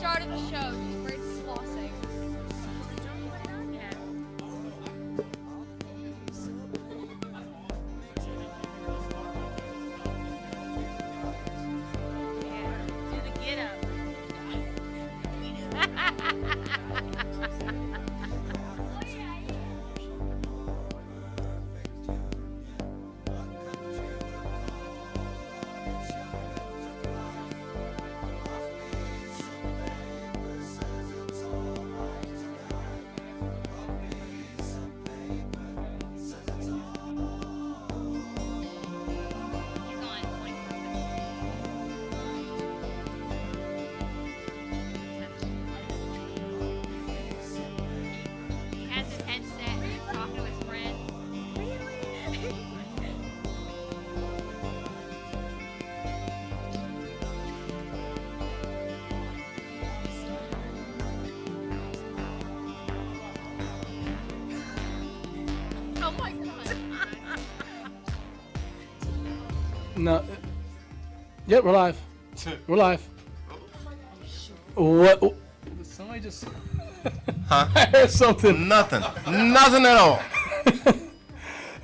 start of the show. Just great flossing. No. Yeah, we're live. We're live. What? Did somebody just... Huh? I heard something. Nothing. Nothing at all.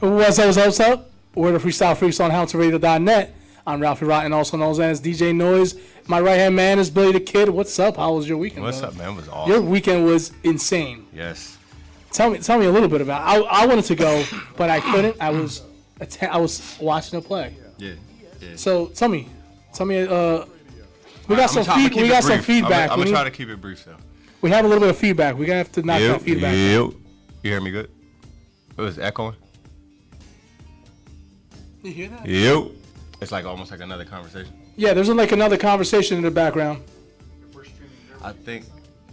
What's up? We're the Freestyle Freaks on HowToRadio.net. I'm Ralphie Rotten, also known as DJ Noise. My right-hand man is Billy the Kid. What's up? How was your weekend? What's brother? up, man? It was awesome. Your weekend was insane. Yes. Tell me a little bit about it. I wanted to go, but I couldn't. I was watching a play. Yeah. So tell me. We got some feedback. I'm gonna try to keep it brief, though. We have a little bit of feedback. We're gonna have to knock that feedback. You hear me good? It was echoing. You hear that? Yep. It's like almost like another conversation. Yeah, there's like another conversation in the background. I think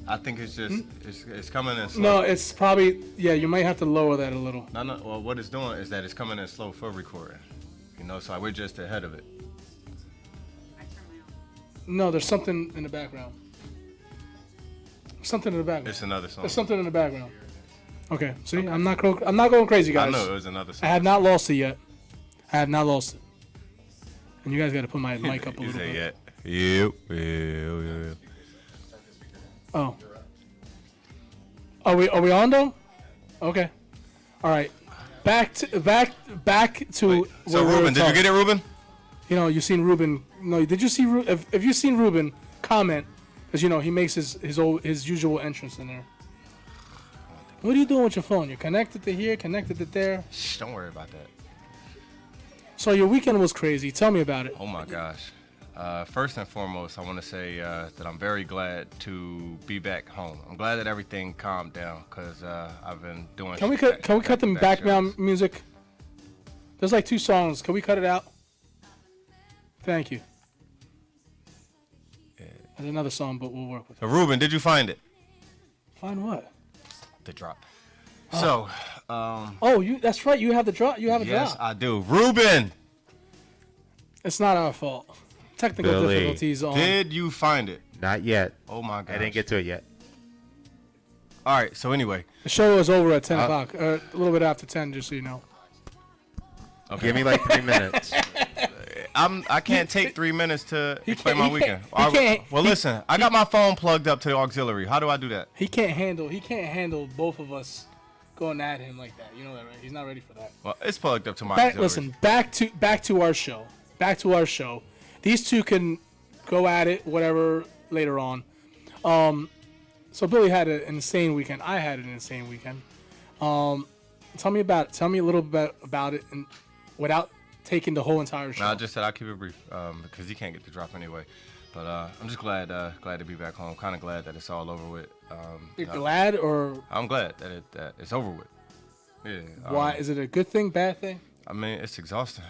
it's just it's coming in slow. No, it's probably you might have to lower that a little. No. Well, what it's doing is that it's coming in slow for recording. So we're just ahead of it. No, there's something in the background. Something in the background. It's another song. There's something in the background. Okay, see, okay. I'm not going crazy, guys. I know it was another song. I have not lost it yet. And you guys got to put my mic up a little bit. Yep. Oh. Are we on though? Okay. All right. Back to. Wait, so Ruben, did you get it, Ruben? You seen Ruben? No, did you see? If you seen Ruben, comment, because he makes his usual entrance in there. What are you doing with your phone? You're connected to here, connected to there. Shh, don't worry about that. So your weekend was crazy. Tell me about it. Oh my gosh. First and foremost, I want to say that I'm very glad to be back home. I'm glad that everything calmed down because I've been doing. Can we cut the background music? There's like 2 songs. Can we cut it out? Thank you. Yeah. There's another song, but we'll work with it. So Ruben, did you find it? Find what? The drop. So. That's right. You have the drop. You have a drop. Yes, I do. Ruben. It's not our fault. Technical Billy, difficulties on. Did you find it? Not yet. Oh my god. I didn't get to it yet. All right. So anyway. The show is over at 10 o'clock. A little bit after 10, just so you know. Okay. Give me like 3 minutes. I can't take 3 minutes to explain my weekend. Well, listen. I got my phone plugged up to the auxiliary. How do I do that? He can't handle both of us going at him like that. You know that, right? He's not ready for that. Well, it's plugged up to my auxiliary. Listen, back to our show. Back to our show. These two can go at it, whatever, later on. So Billy had an insane weekend. I had an insane weekend. Tell me about it. Tell me a little bit about it, and without taking the whole entire show. No, I just said I'll keep it brief because you can't get the drop anyway. But I'm just glad to be back home. Kind of glad that it's all over with. You're glad, or I'm glad that it's over with. Yeah. Why is it a good thing, bad thing? I mean, it's exhausting.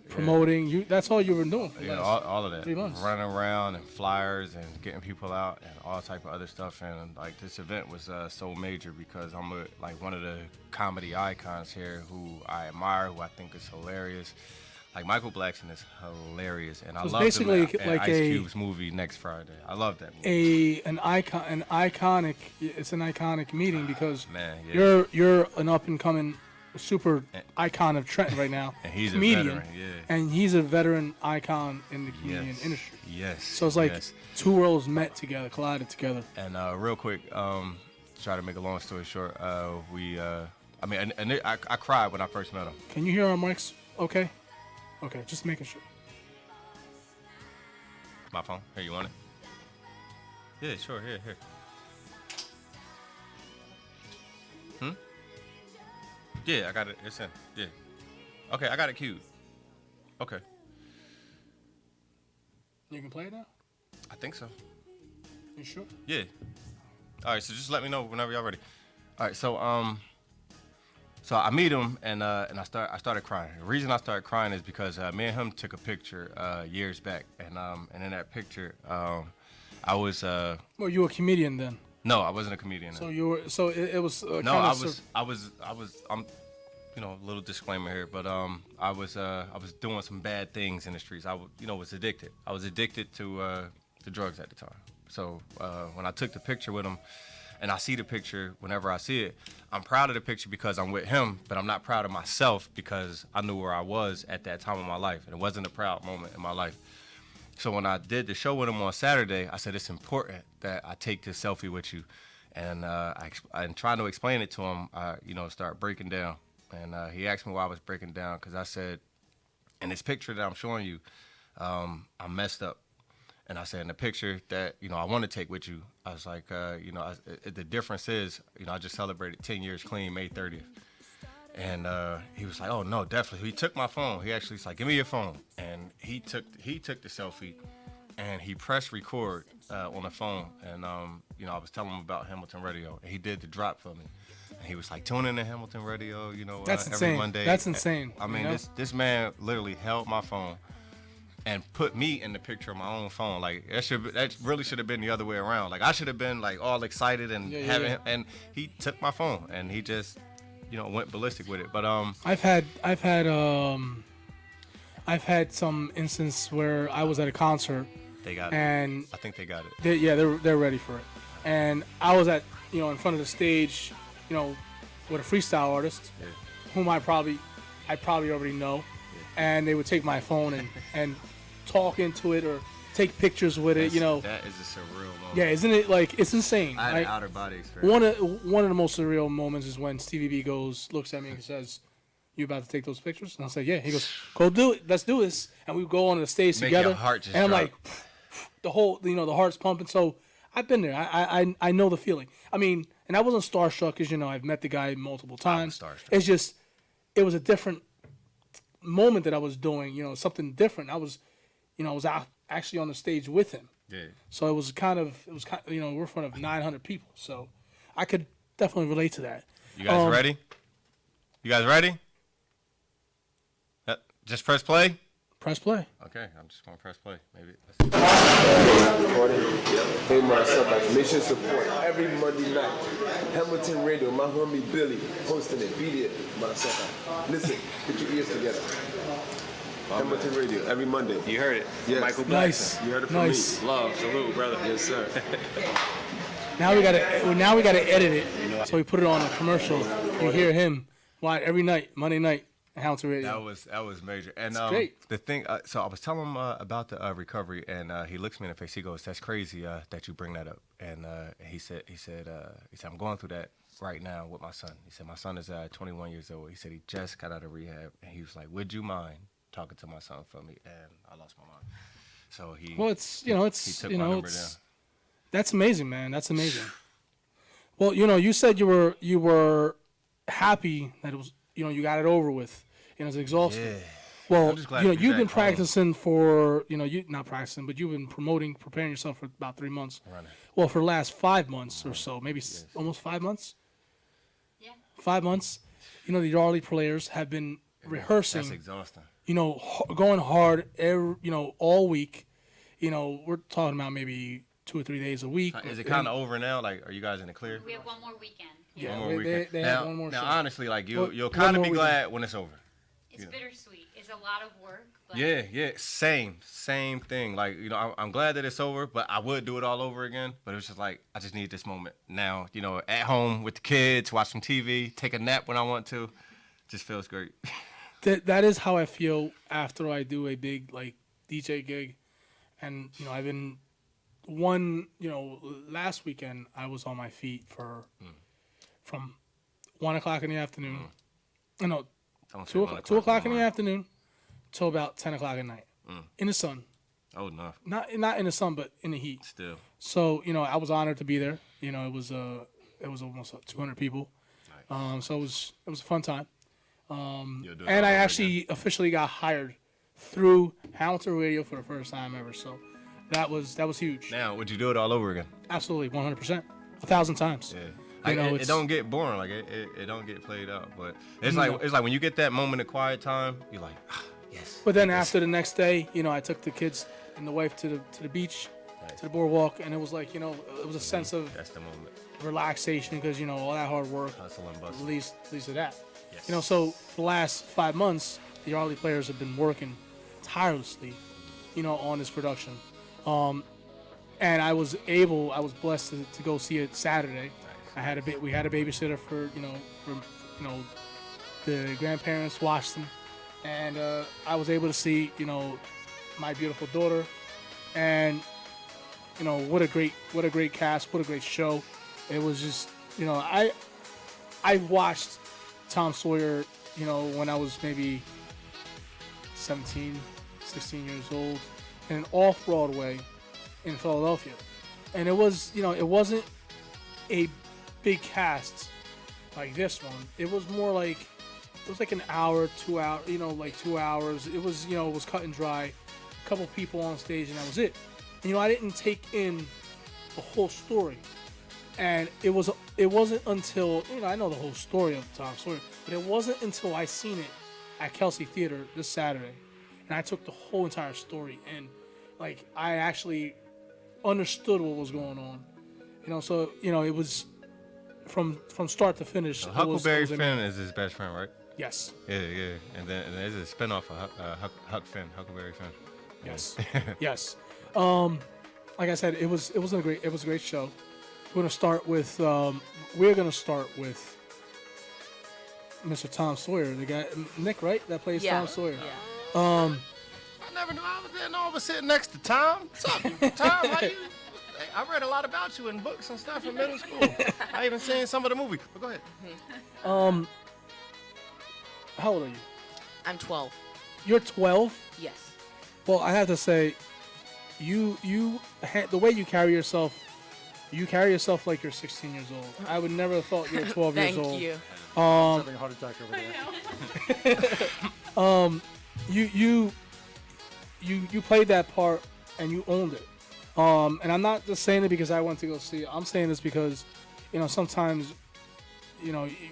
Promoting you—that's all you've been doing. For all of that. 3 months. Running around and flyers and getting people out and all type of other stuff. And like this event was so major because I'm one of the comedy icons here who I admire, who I think is hilarious. Like Michael Blackson is hilarious, and I love basically him like Ice Cube's movie next Friday. I love that movie. It's an iconic meeting because man, yeah. you're an up and coming super icon of Trenton right now. And he's comedian, a veteran, yeah. And he's a veteran icon in the comedian industry. Yes. So it's like two worlds met together, collided together. And real quick, try to make a long story short, I cried when I first met him. Can you hear our mics? Okay. Okay, just making sure. My phone? Here, you want it? Yeah, sure. Here. Yeah, I got it. It's in. Yeah. Okay, I got it queued. Okay. You can play it now? I think so. You sure? Yeah. All right, so just let me know whenever y'all ready. All right, so I meet him and I started crying. The reason I started crying is because me and him took a picture years back, and in that picture, I was. Well, you were a comedian then. No, I wasn't a comedian. So you were. So it was. No, I was. I'm. A little disclaimer here, but I was doing some bad things in the streets. I was addicted. I was addicted to drugs at the time. So when I took the picture with him, and I see the picture whenever I see it, I'm proud of the picture because I'm with him, but I'm not proud of myself because I knew where I was at that time of my life, and it wasn't a proud moment in my life. So when I did the show with him on Saturday, I said it's important that I take this selfie with you, and I'm trying to explain it to him. Start breaking down, and he asked me why I was breaking down because I said, in this picture that I'm showing you, I messed up. And I said, in the picture that, I want to take with you, I was like, the difference is, I just celebrated 10 years clean May 30th. And he was like, oh, no, definitely. He took my phone. He actually was like, give me your phone. And he took the selfie, and he pressed record on the phone. And, I was telling him about Hamilton Radio. And he did the drop for me. And he was like, tune in to Hamilton Radio, That's every insane. Monday. That's insane. I mean, this man literally held my phone and put me in the picture of my own phone. Like that really should have been the other way around. Like I should have been like all excited and and he took my phone and he just went ballistic with it. But I've had some instance where I was at a concert. They got and it. I think they got it. They're ready for it. And I was at in front of the stage, with a freestyle artist, whom I probably already know, and they would take my phone and talk into it or take pictures with it. That is a surreal moment. Yeah, isn't it? Like, it's insane. I had an outer body experience. One of the most surreal moments is when Stevie B looks at me and says, "You about to take those pictures?" And I say, "Yeah." He goes, "Go do it. Let's do this." And we go on the stage together. Your heart just and I'm drop. like, the whole, the heart's pumping. So I've been there. I know the feeling. I mean, and I wasn't starstruck because I've met the guy multiple times. It's just, it was a different moment that I was doing. Something different. I was out actually on the stage with him. Yeah. So it was kind of we're in front of 900 people. So I could definitely relate to that. You guys ready? You guys ready? Just press play. Press play. Okay, I'm just gonna press play. Maybe. Hey, myself, like mission support every Monday night. Hamilton Radio, my homie Billy hosting it. Be there, myself. Listen, put your ears together. Hamilton Radio every Monday. You heard it. Yes. Michael Nice. Blackson. You heard it from Nice. me. Love, salute, brother. Yes, sir. Now we gotta edit it. So we put it on a commercial. You hear him every night, Monday night, at Hamilton Radio. That was major. And great. the thing, so I was telling him about the recovery, and he looks me in the face. He goes, "That's crazy that you bring that up." And he said, "I'm going through that right now with my son." He said, "My son is 21 years old." He said he just got out of rehab, and he was like, "Would you mind talking to my son for me?" And I lost my mind. So he. Well, it's he took my number down. That's amazing, man. That's amazing. Well, you said you were happy that it was, you got it over with. It's exhausting. Yeah. Well, I'm just glad you've been home. practicing for, you not practicing, but you've been preparing yourself for about 3 months. Running. Well, for the last 5 months or so, maybe almost 5 months. Yeah. 5 months. The Yardley players have been rehearsing. That's exhausting. Going hard all week. We're talking about maybe 2 or 3 days a week. Is it kind of over now? Like, are you guys in the clear? We have one more weekend. Yeah, One more weekend. they have one more now, show. honestly, like Well, you'll one kind of more be weekend. glad when it's over. It's bittersweet. It's a lot of work. But Yeah, same thing. Like, I'm glad that it's over, but I would do it all over again. But it was just like, I just need this moment now. At home with the kids, watch some TV, take a nap when I want to. just feels great. That is how I feel after I do a big like DJ gig, and I've been last weekend I was on my feet from 1 o'clock in the afternoon. No, Don't say 2 o'clock in the morning. afternoon till about 10 o'clock at night in the sun. Oh no, Not in the sun, but in the heat. still. So I was honored to be there. It was almost 200 people. Nice. So it was a fun time. You'll do it And all I over actually again. officially got hired through Hamilton Radio for the first time ever. So that was huge. Now, would you do it all over again? Absolutely, 100%, 1,000 times. Yeah. You know, it it's- don't get boring. Like it don't get played out. But it's No. like when you get that moment of quiet time, you're like, yes. But then after the next day, I took the kids and the wife to the beach, Nice. to the boardwalk, and it was like, it was a sense of That's the moment. relaxation because all that hard work Hustle and bustle. leads to that. Yes. So for the last 5 months, the Yardley players have been working tirelessly, on this production. And I was blessed to go see it Saturday. We had a babysitter for the grandparents watched them, and I was able to see my beautiful daughter, and what a great cast, what a great show. It was just I watched Tom Sawyer when I was maybe 17, 16 years old in an off-Broadway in Philadelphia, and it was it wasn't a big cast like this one. It was more like an hour, 2 hour, like 2 hours. It was it was cut and dry, a couple people on stage, and that was it. And, I didn't take in the whole story, and it wasn't until I know the whole story of Tom Sawyer, but it wasn't until I seen it at Kelsey Theater this Saturday, and I took the whole entire story, and like I actually understood what was going on. So it was from start to finish. Huckleberry it was Finn is his best friend, right? Yes. Yeah. And then there's a spinoff of Huck Finn, Huckleberry Finn. Yes. Yes. Like I said, it was a great show. We're gonna start with Mr. Tom Sawyer, the guy Nick, right? That plays Tom Sawyer. Yeah. I never knew I was sitting next to Tom. What's up, Tom? How you? I read a lot about you in books and stuff in middle school. I even seen some of the movie. But go ahead. How old are you? I'm 12. You're 12. Yes. Well, I have to say, the way you carry yourself like you're 16 years old. I would never have thought you were 12 years Thank old. you. Having a heart attack over there. You played that part and you owned it. And I'm not just saying it because I went to go see it. I'm saying this because, sometimes,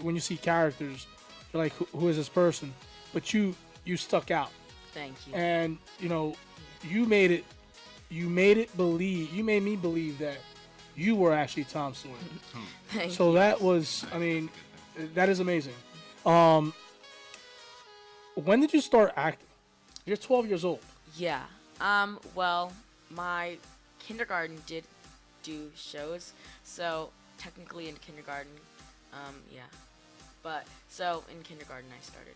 when you see characters, you're like, who is this person? But you stuck out, Thank you. and you made me believe that you were actually Tom Sawyer. Thank So you. that was, that is amazing. When did you start acting? You're 12 years old. Yeah. Well, my kindergarten did do shows, so technically in kindergarten, yeah. But so in kindergarten I started.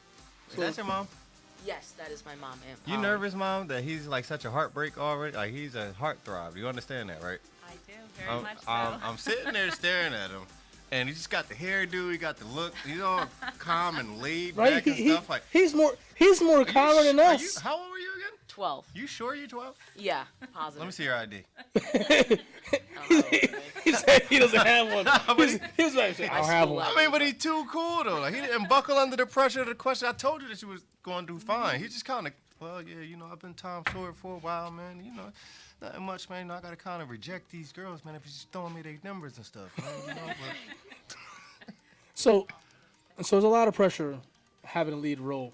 Is that your mom? Yes, that is my mom. You nervous, Mom, that he's like such a heartbreak already? Like he's a heartthrob. You understand that, right? I do, very much so. I'm sitting there staring at him, and he just got the hairdo, he got the look, he's all calm and laid Right? back and stuff. Like, He's more calmer than are us. you, how old were you again? 12. You sure you're 12? Yeah, positive. Let me see your ID. He said he doesn't have one. But He was like, I don't have one. I mean, but he's too cool though. Like he didn't buckle under the pressure of the question. I told you that she was going to do fine. He just kind of, well, yeah, I've been Tom Sawyer for a while, man. Nothing much, man. I gotta kind of reject these girls, man. If you're just throwing me their numbers and stuff, man. But So there's a lot of pressure having a lead role.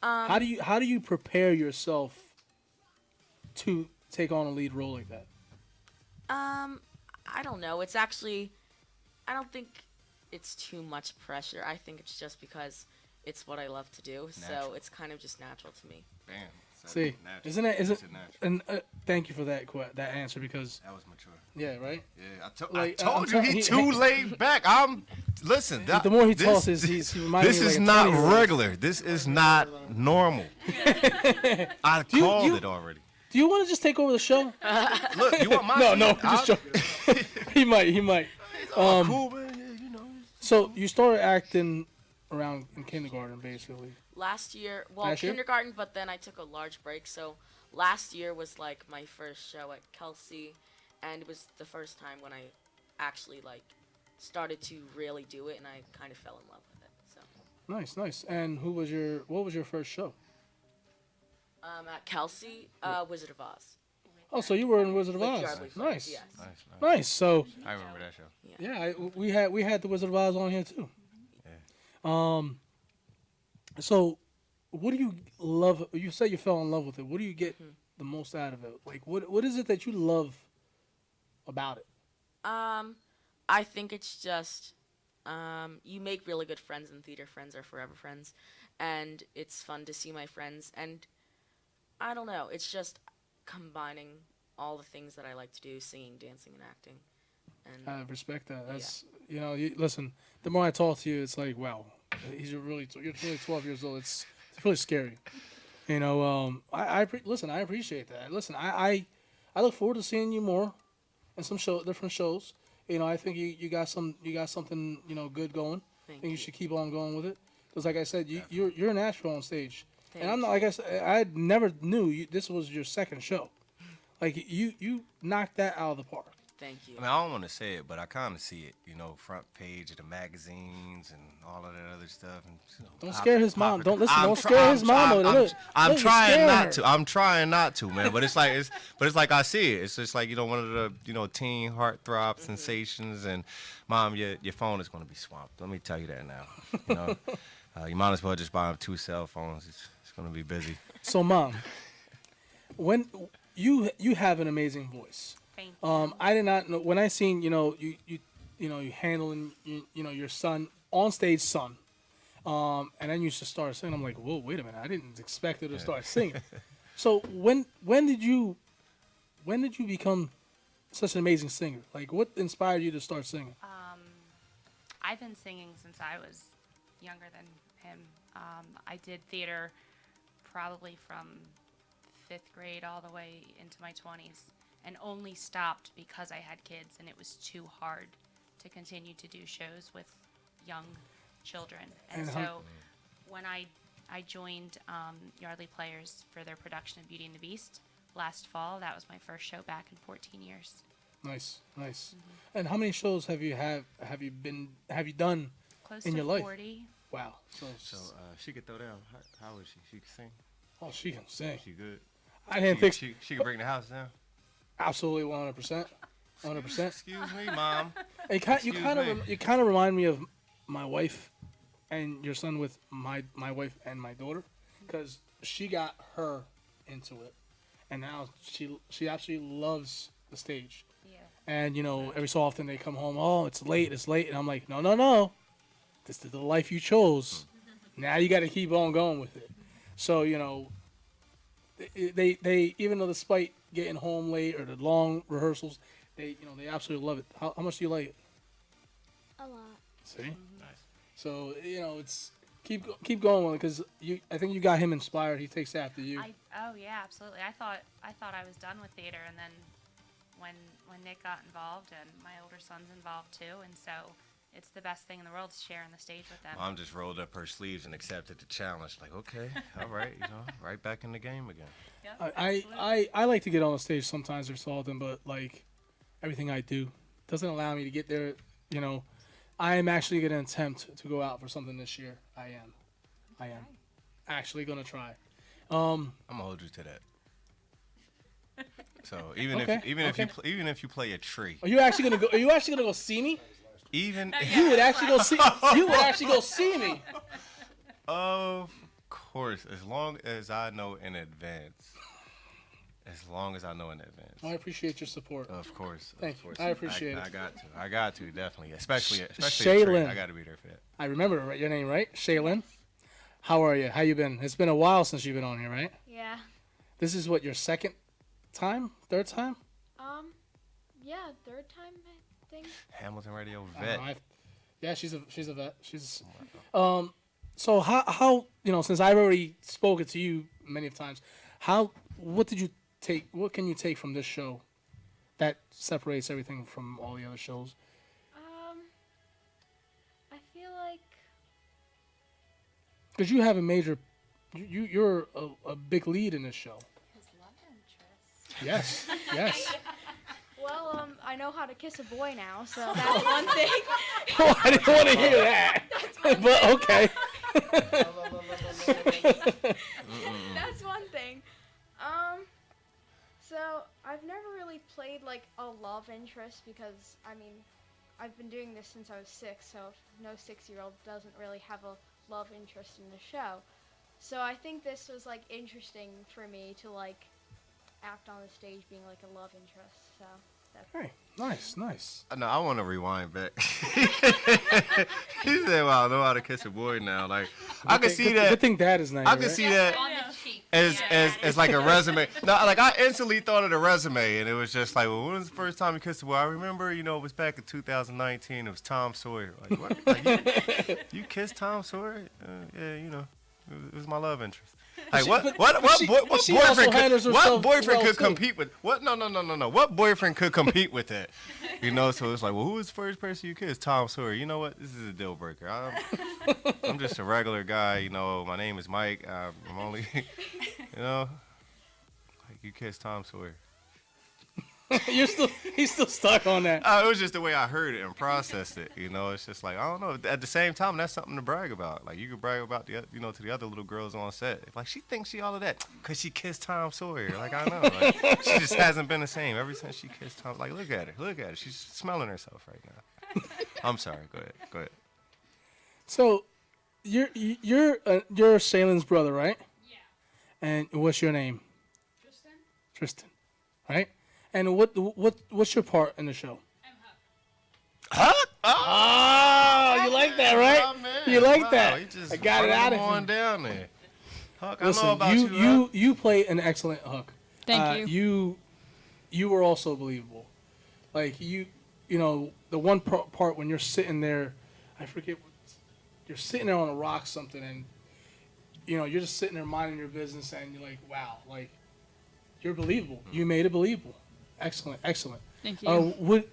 How do you prepare yourself to take on a lead role like that? I don't know. It's actually, I don't think it's too much pressure. I think it's just because it's what I love to do, so Natural. it's kind of just natural to me. damn, See, natural. isn't it? It's a natural. And thank you for that answer because That was mature. yeah, right. Yeah, I Like, told I'm you he telling- too laid back. Listen. The more he this- talks, he reminds This me is like a not 20-year-old. regular. This is not normal. I called it already. Do you want to just take over the show? Look, you want my No, seat? just joking. He might. Cool, man. Yeah, you know. So you started acting around in kindergarten, basically. Last year, Last year? kindergarten, but then I took a large break. So last year was like my first show at Kelsey, and it was the first time when I actually like started to really do it, and I kind of fell in love with it. So Nice. And what was your first show? at Kelsey, Wizard of Oz. Oh, so you were in Wizard of With Oz. Yardley Nice. Players, yes. Nice. So I remember that show. yeah, we had the Wizard of Oz on here too. So what do you love? You said you fell in love with it. What do you get the most out of it? Like what is it that you love about it? I think it's just you make really good friends in theater. Friends are forever friends, and it's fun to see my friends. And I don't know, it's just combining all the things that I like to do: singing, dancing, and acting. And I respect that. That's listen. The more I talk to you, it's like wow, you're really 12 years old. It's really scary. You know, listen. I appreciate that. Listen, I look forward to seeing you more in some different shows. You know, I think you got something good going. Thank and you you. should keep on going with it. Because like I said, you're a natural on stage. Thank And I'm not, like I said, I never knew this was your second show. Like you knocked that out of the park. Thank you. I mean, I don't want to say it, but I kind of see it. Front page of the magazines and all of that other stuff. And, Don't scare his mom. Don't listen. Don't scare his mom. I'm trying not to. I'm trying not to, man. But it's like I see it. It's just like one of the teen heartthrob sensations. And mom, your phone is going to be swamped. Let me tell you that now. You might as well just buy 2 cell phones. It's going to be busy. So mom, when you have an amazing voice. Thank you. I did not know when I seen you handling your son on stage, and then you just started singing. I'm like, whoa, wait a minute, I didn't expect her to start singing. So when did you become such an amazing singer? Like, what inspired you to start singing? I've been singing since I was younger than him. I did theater probably from 5th grade all the way into my 20s, and only stopped because I had kids and it was too hard to continue to do shows with young children. And And so when I joined Yardley Players for their production of Beauty and the Beast last fall, that was my first show back in 14 years. Nice. And how many shows have you done Close in to your life? 40. Wow. So she could throw down. How is she? She can sing. Oh, she can sing. She good. I didn't think She can bring the house down. absolutely 100%. 100%. Excuse me, mom. You kind of remind me of my wife and your son with my wife and my daughter, because she got her into it, and now she absolutely loves the stage. Yeah. And every so often they come home. Oh, it's late, and I'm like, no. This is the life you chose. Now you got to keep on going with it. So they even though despite getting home late or the long rehearsals, they absolutely love it. How much do you like it? A lot. See. Nice. So it's keep going with it, because I think you got him inspired. He takes after you. Oh yeah, absolutely. I thought I was done with theater, and then when Nick got involved, and my older son's involved too, and so it's the best thing in the world to share on the stage with them. Mom just rolled up her sleeves and accepted the challenge. Like, okay, all right, right back in the game again. Yep, I like to get on the stage sometimes or so often, but like everything I do doesn't allow me to get there. I am actually going to attempt to go out for something this year. I am actually going to try. I'm gonna hold you to that. So even if you play a tree, Are you actually gonna go see me? even You would actually go see. You would actually go see me. of course, as long as I know in advance. I appreciate your support. Of course. Thank of you. course. I appreciate it. I got to definitely, especially a tree. Shaylin. I got to be there for that. I remember your name, right? Shaylin. How are you? How you been? It's been a while since you've been on here, right? Yeah. This is what, your second time, third time? Yeah, third time I think. Hamilton Radio I don't vet. know, yeah, she's a vet. So how since I've already spoken to you many of times, what can you take from this show that separates everything from all the other shows? I feel like Because you have a major, you're a big lead in this show. His love interest. Yes. well, I know how to kiss a boy now, so that's one thing. Oh, I didn't want to hear that. But okay. That's one thing. So I've never really played like a love interest because I've been doing this since I was 6, so no 6-year-old doesn't really have a love interest in the show. So I think this was like interesting for me to like act on the stage being like a love interest. So that's Hey, nice. No, I want to rewind back. He said, "Well, I know how to kiss a boy now." Like, I can see that. Good thing Dad is not I here, can right? see that On the cheek. as like a resume. No, like I instantly thought of the resume, and it was just like, well, when was the first time you kissed a boy? I remember, it was back in 2019. It was Tom Sawyer. Like, what? Like, you kissed Tom Sawyer? Yeah, it was my love interest. Like what she also handles herself boyfriend well, could too. compete with what? No. What boyfriend could compete with that? So it's like, well, who was the first person you kissed? Tom Sawyer. You know what? This is a deal breaker. I'm just a regular guy. My name is Mike. I'm only, like you kissed Tom Sawyer. He's still stuck on that. It was just the way I heard it and processed it. It's just like, I don't know. At the same time, that's something to brag about. Like, you could brag about to the other little girls on set. Like, she thinks she all of that because she kissed Tom Sawyer. Like, I know. Like, she just hasn't been the same ever since she kissed Tom. Like, look at her. She's smelling herself right now. I'm sorry. Go ahead. So, you're Shaylin's brother, right? Yeah. And what's your name? Tristan? Right? And what's your part in the show? I'm Huck. Huh? Oh, you like that, right? Oh, man. You like Wow, that? he just I got it out of on him. down there. Huck, I Listen, know about you. Huck. you play an excellent Hook. Thank you. You were also believable. Like the one part when you're sitting there, I forget. You're sitting there on a rock, something, and you're just sitting there minding your business, and you're like, wow, like you're believable. You made it believable. Excellent. Thank you.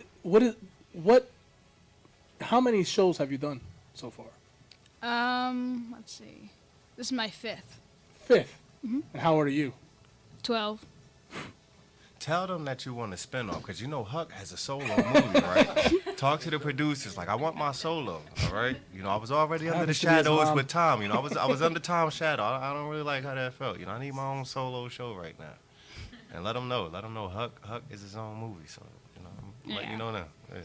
How many shows have you done so far? Let's see. This is my 5th. 5th. And how old are you? 12. Tell them that you want a spinoff, because Huck has a solo movie, right? Talk to the producers, like, I want my solo, all right? I was already under the Happens to be his shadows mom. with Tom. I was under Tom's shadow. I don't really like how that felt. I need my own solo show right now. And let them know. Huck is his own movie, so, I'm letting you know now. Yeah.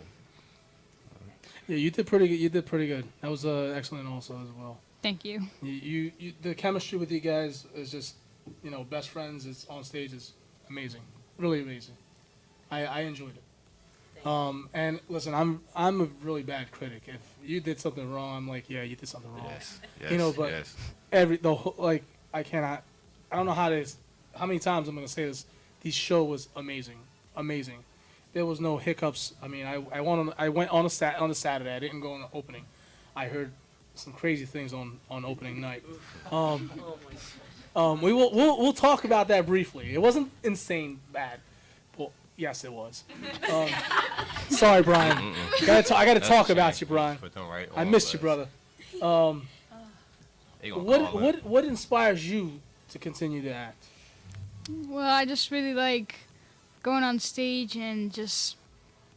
Yeah, you did pretty good. That was excellent also as well. Thank you. You the chemistry with you guys is just, best friends. It's on stage is amazing, really amazing. I enjoyed it. And listen, I'm a really bad critic. If you did something wrong, I'm like, yeah, you did something wrong. Yes. But yes. I cannot. I don't know how many times I'm gonna say this. The show was amazing. There was no hiccups. I mean, I went on a Saturday. I didn't go on the opening. I heard some crazy things on opening night. We'll talk about that briefly. It wasn't insane bad. Well, yes, it was. Sorry, Brian. I gotta talk about you, Brian. Put them right I on missed you, blast. brother. They gonna call it. What inspires you to continue to act? Well, I just really like going on stage and just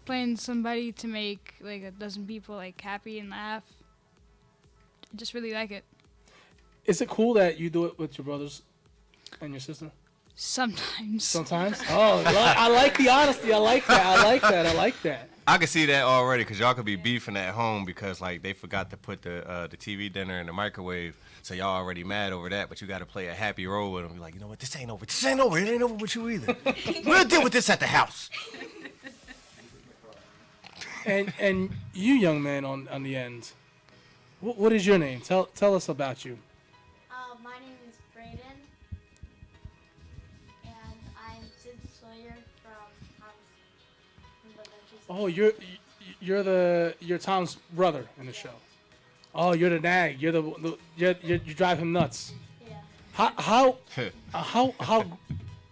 playing somebody to make like a dozen people like happy and laugh. I just really like it. Is it cool that you do it with your brothers and your sister? Sometimes. Sometimes. Oh, I like the honesty. I like that. I can see that already, because y'all could be beefing at home because like they forgot to put the TV dinner in the microwave, so y'all already mad over that. But you got to play a happy role with them. Be like, you know what? This ain't over. It ain't over with you either. We'll deal with this at the house. And you, young man, on the end, what is your name? Tell us about you. My name is Brayden. Sawyer from the Adventures of Oh, you're Tom's brother in the show. Oh, you're the nag. You drive him nuts. Yeah,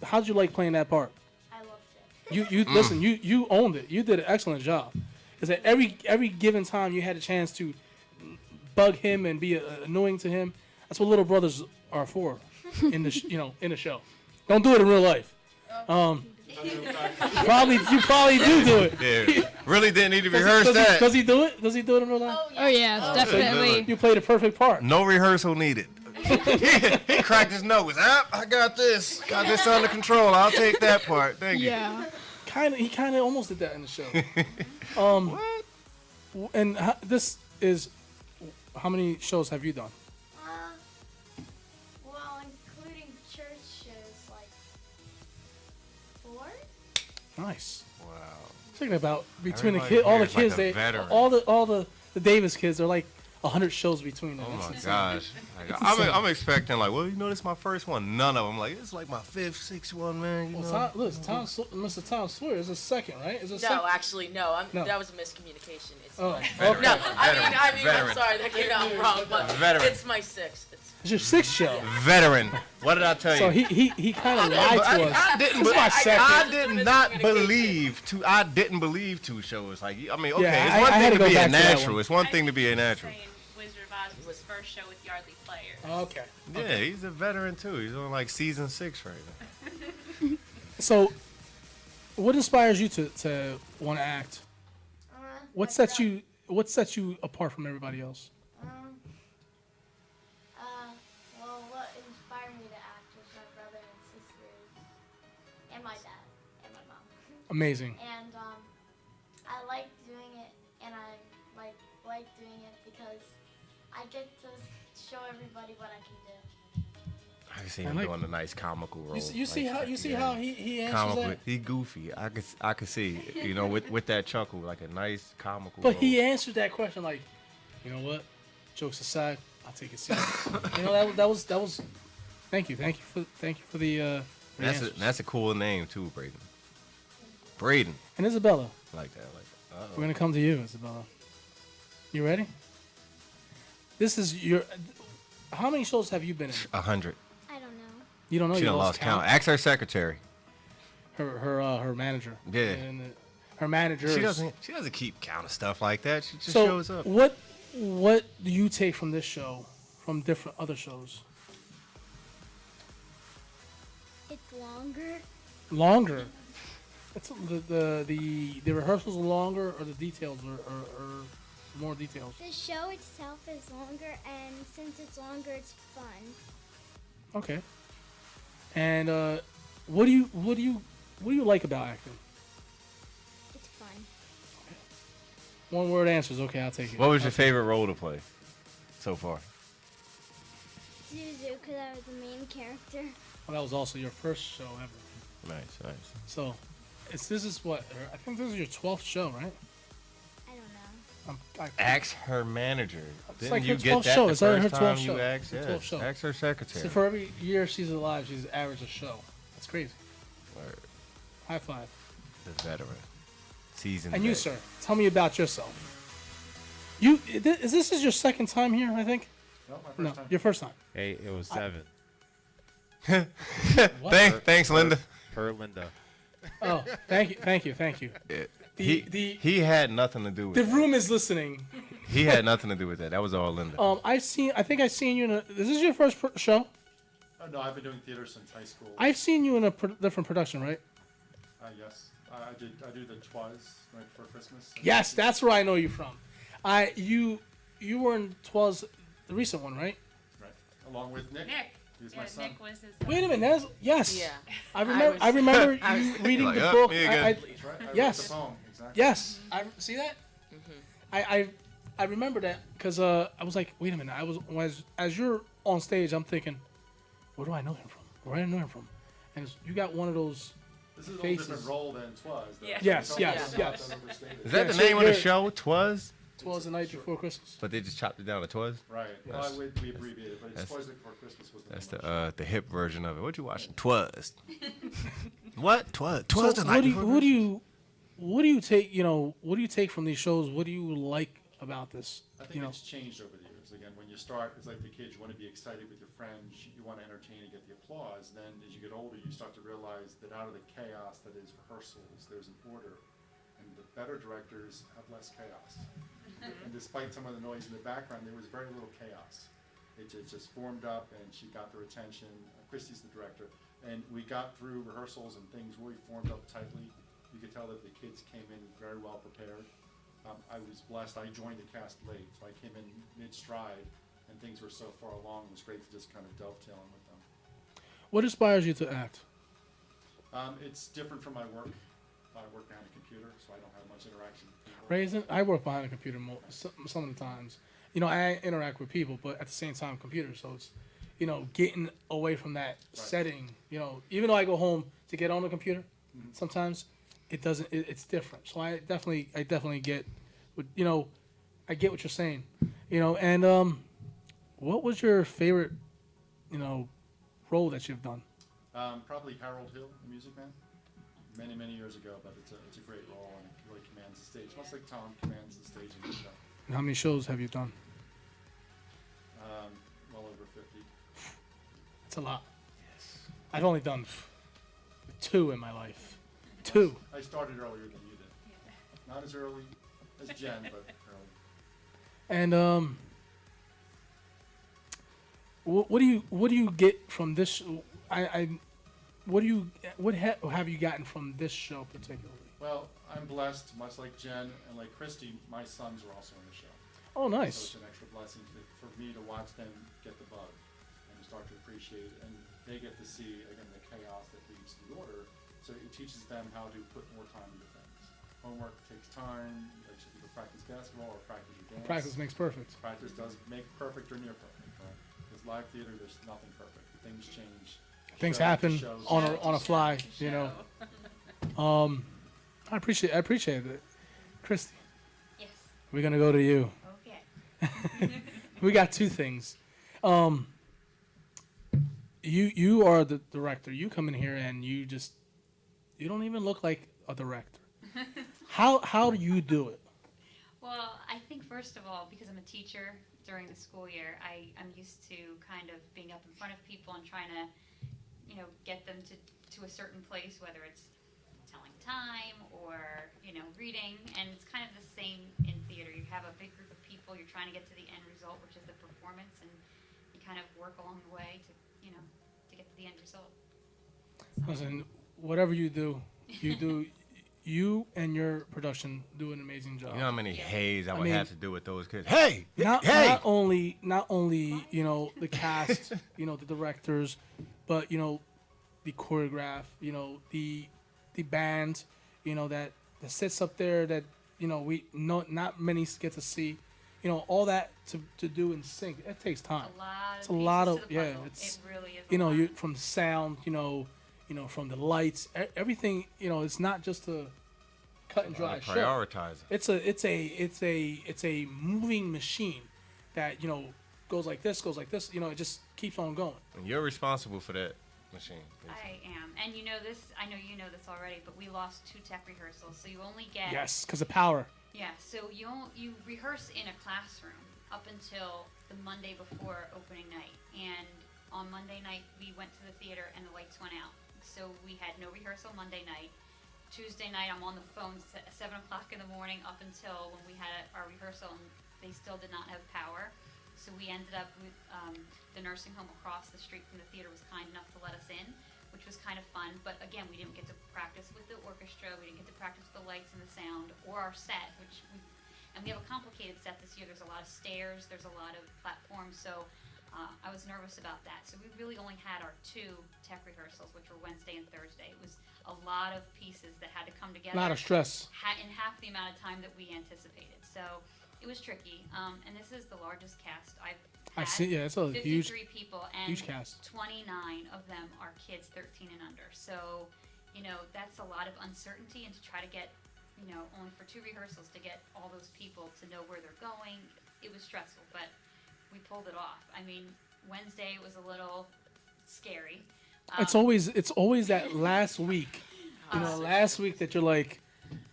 How'd you like playing that part? I loved it. You listen. You owned it. You did an excellent job. Because at every given time you had a chance to bug him and be annoying to him. That's what little brothers are for in the in the show. Don't do it in real life. You probably do it. Yeah, really didn't need to rehearse that. Does he do it? Does he do it in real life? Oh yeah, definitely. You played a perfect part. No rehearsal needed. he cracked his nose. I got this. Got this under control. I'll take that part. Thank you. Yeah. He kind of almost did that in the show. What? And this is how many shows have you done? Well, including church shows, like 4. Nice. Wow. Thinking about between Everybody the kid, all here the is like kids, a they veteran. all the Davis kids are like 100 shows between them. Oh It's my insane. gosh. Like, I'm expecting like, well, this is my first one. None of them. Like, it's like my 5th, 6th one, man. You know? Mr. Tom Sawyer is a second, right? Is it No, second? actually, no. No. That was a miscommunication. It's Oh, my okay. No, I mean, I'm Veteran. sorry, that came out wrong, but Veteran. it's my 6th. It's your sixth show. Veteran. What did I tell you? So he kind of lied to us. I didn't. This is my second. I did not believe two. I didn't believe 2 shows. Like, I mean, okay, Yeah, it's one I had thing to to go be a back to that natural. one. It's one thing to be a natural. Saying Wizard of Oz was his first show with Yardley players. Okay. Yeah, he's a veteran too. He's on like season 6 right now. So, what inspires you to want to act? What sets you apart from everybody else? Well, what inspired me to act was my brother and sisters, and my dad, and my mom. Amazing. And I like doing it, and I like doing it because I get to show everybody what I can do. I can see I him like- doing a nice comical role. You see how he answers comical. that? He goofy. I could see, with that chuckle, like a nice comical. But role. he answered that question like, you know what? Jokes aside, I'll take it serious. That was. Thank you for the. answers. That's a cool name too, Braden. Braden. And Isabella, Like that. Uh-oh. we're gonna come to you, Isabella. You ready? This is your. How many shows have you been in? 100. I don't know. You don't know. She You done lost count. Ask her secretary. Her manager. Yeah. And her manager. She doesn't keep count of stuff like that. She just So shows up. what do you take from this show, from different other shows? It's longer. Longer. It's the rehearsals are longer, or the details are more details. The show itself is longer, and since it's longer, it's fun. Okay. And what do you like about acting? It's fun. One word answers. Okay, I'll take it. What was your favorite role to play so far? Zuzu, because I was the main character. Well, that was also your first show ever. Nice. So, this is what I think this is your 12th show, right? I don't know. Ask her manager. It's Didn't like you her get 12th that show. the It's like her first time 12th you show. asked? Her 12th Yes. show. Ask her secretary. So for every year she's alive, she's averaged a show. That's crazy. Word. High five. The veteran. Seasoned And you, vet. sir, tell me about yourself. This is your second time here, I think? No, my first time. Your first time. Hey, it was 7. What? Thanks, Linda. Per Linda. Oh, thank you. He had nothing to do with The that. room is listening. He had nothing to do with that. That was all Linda. I think I've seen you in is this your first show? Oh, no, I've been doing theater since high school. I've seen you in a different production, right? Yes. I do the Twas right for Christmas. Yes, that's where I know you from. You were in Twas, the recent one, right? Right. Along with Nick. Nick. He's Yeah, my son. Nick was his. Wait a minute. Yes. Yeah. I remember you reading Like, the yeah, book. me again. That's right. I wrote Yes. the poem. Exactly. Yes. I see that. I remember that because I was like, wait a minute. As you're on stage, I'm thinking, where do I know him from? Where do I know him from? And you got one of those. This is a faces. little different role than Twas. Though. Yeah. Yes, Don't- yes, don't- yes. don't overstate it. Is that Yeah, the so name of the you're- show? Twas? Twas the night before Christmas. But they just chopped it down to Twas? Right. Yes. Well, we abbreviated it, but it's That's- Twas Before Christmas was the That's name of the hip version of it. What you watching? Twas. What? Twas So the night before what do you take? What do you take from these shows? What do you like about this? I think it's changed over the years. Again, when you start, it's like the kids, you want to be excited with your friends, you want to entertain and get the applause. Then as you get older, you start to realize that out of the chaos that is rehearsals, there's an order. And the better directors have less chaos. And despite some of the noise in the background, there was very little chaos. It just formed up and she got their attention. Christy's the director. And we got through rehearsals and things really formed up tightly. You could tell that the kids came in very well prepared. I was blessed. I joined the cast late, so I came in mid-stride, and things were so far along. It was great to just kind of dovetail in with them. What inspires you to act? It's different from my work. I work behind a computer, so I don't have much interaction with people. Raisin, I work behind a computer some of the times. I interact with people, but at the same time, computers. So it's, getting away from that setting. Even though I go home to get on the computer, sometimes it doesn't. It's different. So I definitely get, I get what you're saying. And what was your favorite, role that you've done? Probably Harold Hill, the Music Man. Many years ago, but it's a great role and it really commands the stage. Much like Tom commands the stage in the show. And how many shows have you done? Well over 50. It's a lot. Yes. I've only done 2 in my life. 2. I started earlier than you did. Not as early as Jen, but early. And what do you get from this? What have you gotten from this show particularly? Well, I'm blessed, much like Jen and like Christy, my sons are also in the show. Oh, nice. So it's an extra blessing for me to watch them get the bug and start to appreciate, and they get to see, again, the chaos that leads to the order. So it teaches them how to put more time into things. Homework takes time, like should either practice basketball or practice your dance. Practice makes perfect. Practice does make perfect or near perfect, right? Because live theater, there's nothing perfect. Things change. Things Show to happen shows. on a fly, I appreciate it. Christy. Yes. We're gonna go to you. Okay. We got 2 things. You are the director. You come in here and you don't even look like a director. How do you do it? Well, I think first of all, because I'm a teacher during the school year, I'm used to kind of being up in front of people and trying to, get them to a certain place, whether it's telling time or, reading. And it's kind of the same in theater. You have a big group of people, you're trying to get to the end result, which is the performance, and you kind of work along the way to get to the end result. So. Listen, whatever you do, you and your production do an amazing job. You know how many hays I would have to do with those kids? Hey, hey! Not only the cast, the directors, but the choreograph, the band, that sits up there that not many get to see, all that to do and sing. It takes time. It's a lot of yeah. It really is. You from sound, from the lights, everything. It's not just a cut and dry show. Prioritize it. It's a moving machine that goes like this. It just keeps on going. And you're responsible for that machine. I am, and I know you know this already, but we lost 2 tech rehearsals, so you only get. Yes, because of power. Yeah, so you rehearse in a classroom up until the Monday before opening night, and on Monday night we went to the theater and the lights went out, so we had no rehearsal Monday night. Tuesday night I'm on the phone at 7 o'clock in the morning up until when we had our rehearsal, and they still did not have power. So we ended up with the nursing home across the street from the theater was kind enough to let us in, which was kind of fun. But again, we didn't get to practice with the orchestra. We didn't get to practice with the lights and the sound or our set, and we have a complicated set this year. There's a lot of stairs. There's a lot of platforms. So I was nervous about that. So we really only had our 2 tech rehearsals, which were Wednesday and Thursday. It was a lot of pieces that had to come together. A lot of stress. In half the amount of time that we anticipated. So it was tricky. And this is the largest cast I've had. I see. Yeah, it's a 53 huge people, and huge cast. 29 of them are kids 13 and under. So, that's a lot of uncertainty, and to try to get, only for 2 rehearsals to get all those people to know where they're going, it was stressful, but we pulled it off. I mean, Wednesday was a little scary. It's always that last week You know, last week that you're like,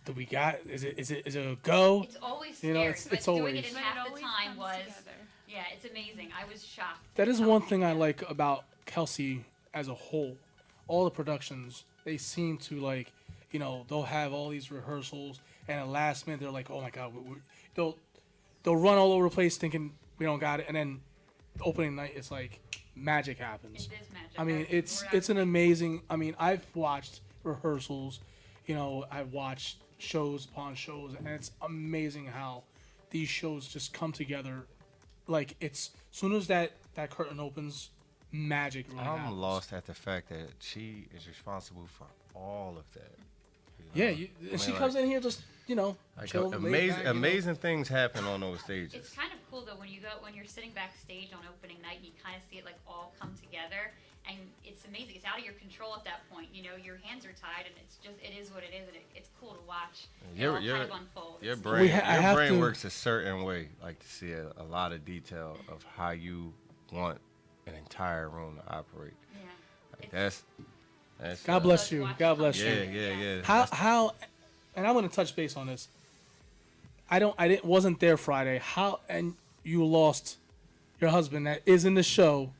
do we got? Is it a go? It's always You scary, know, but it's doing always. it in But it half the always time comes was, together. yeah, it's amazing. I was shocked. That is How one it thing I came like about Kelsey as a whole. All the productions, they seem to like, you know, they'll have all these rehearsals, and at last minute they're like, oh my god, they'll run all over the place thinking we don't got it, and then the opening night it's like magic happens. It is magic. I mean, it's an amazing. I mean, I've watched rehearsals, you know, I've watched shows upon shows, and it's amazing how these shows just come together. Like it's soon as that curtain opens, magic really I'm happens. lost at the fact that she is responsible for all of that. Yeah, I and mean, she like- comes in here just Like chill, laid amazing, back, you know. amazing things happen on those stages. It's kind of cool though when you're sitting backstage on opening night and you kind of see it like all come together, and it's amazing. It's out of your control at that point. You know, your hands are tied, and it is what it is, and it's cool to watch. It all kind of unfold. Your It's- brain, I your have brain to- works a certain way, like to see a lot of detail of how you want an entire room to operate. Yeah. Like It's- that's God bless you. watch God it bless come you. yeah, together. yeah, yeah. How, and I'm gonna touch base on this. Wasn't there Friday. How, and you lost your husband that is in the show.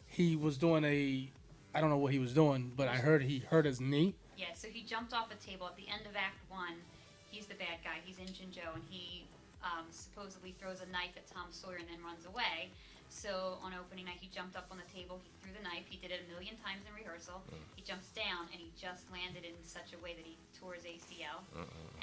He was doing I don't know what he was doing, but I heard he hurt his knee. Yeah, so he jumped off a table at the end of Act 1. He's the bad guy. He's Injun Joe, and he supposedly throws a knife at Tom Sawyer and then runs away. So on opening night, he jumped up on the table. He threw the knife. He did it a million times in rehearsal. He jumps down, and he just landed in such a way that he tore his ACL.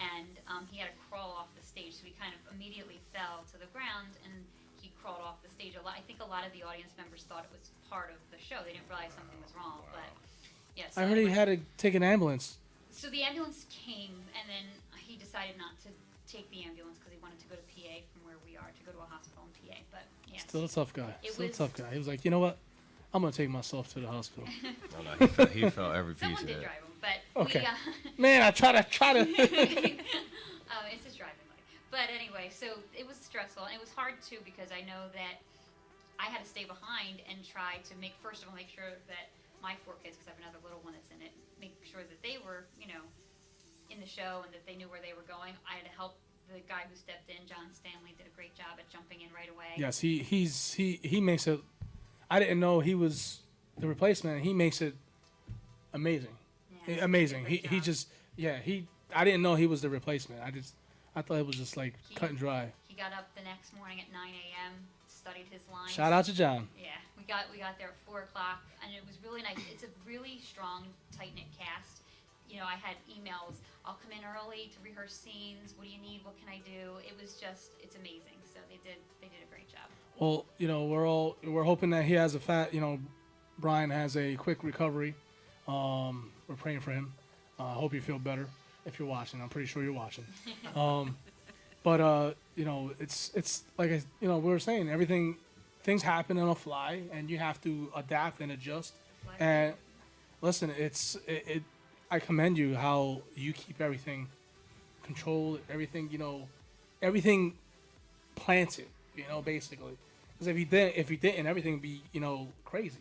And he had to crawl off the stage, so he kind of immediately fell to the ground, and he crawled off the stage. I think a lot of the audience members thought it was part of the show. They didn't realize something was wrong, but yeah. So I heard he anyway- had to take an ambulance. So the ambulance came, and then he decided not to take the ambulance because he wanted to go to PA from where we are, to go to a hospital in PA. But yeah, Still a tough guy. It Still a was- tough guy. He was like, you know what? I'm gonna take myself to the hospital. No, he felt every piece someone of did that. drive him, but Okay. we, Man, I try to. it's his driving buddy. But anyway, so it was stressful, and it was hard too because I know that I had to stay behind and try to make sure that my 4 kids, because I have another little one that's in it, make sure that they were, in the show and that they knew where they were going. I had to help the guy who stepped in, John Stanley, did a great job at jumping in right away. Yes, he makes it. I didn't know he was the replacement. And he makes it amazing. Yeah, he Amazing. did a great job. I didn't know he was the replacement. I thought it was just like He- cut and dry. He got up the next morning at 9 a.m., studied his lines. Shout out to John. Yeah, we got there at 4 o'clock, and it was really nice. It's a really strong, tight-knit cast. I had emails. I'll come in early to rehearse scenes. What do you need? What can I do? It's amazing. So they did a great job. Well, we're hoping that he has Brian has a quick recovery. We're praying for him. I hope you feel better if you're watching. I'm pretty sure you're watching. But it's like we were saying, things happen on a fly, and you have to adapt and adjust. And listen, I commend you how you keep everything controlled, everything planted, basically. Because if you didn't, everything would be crazy.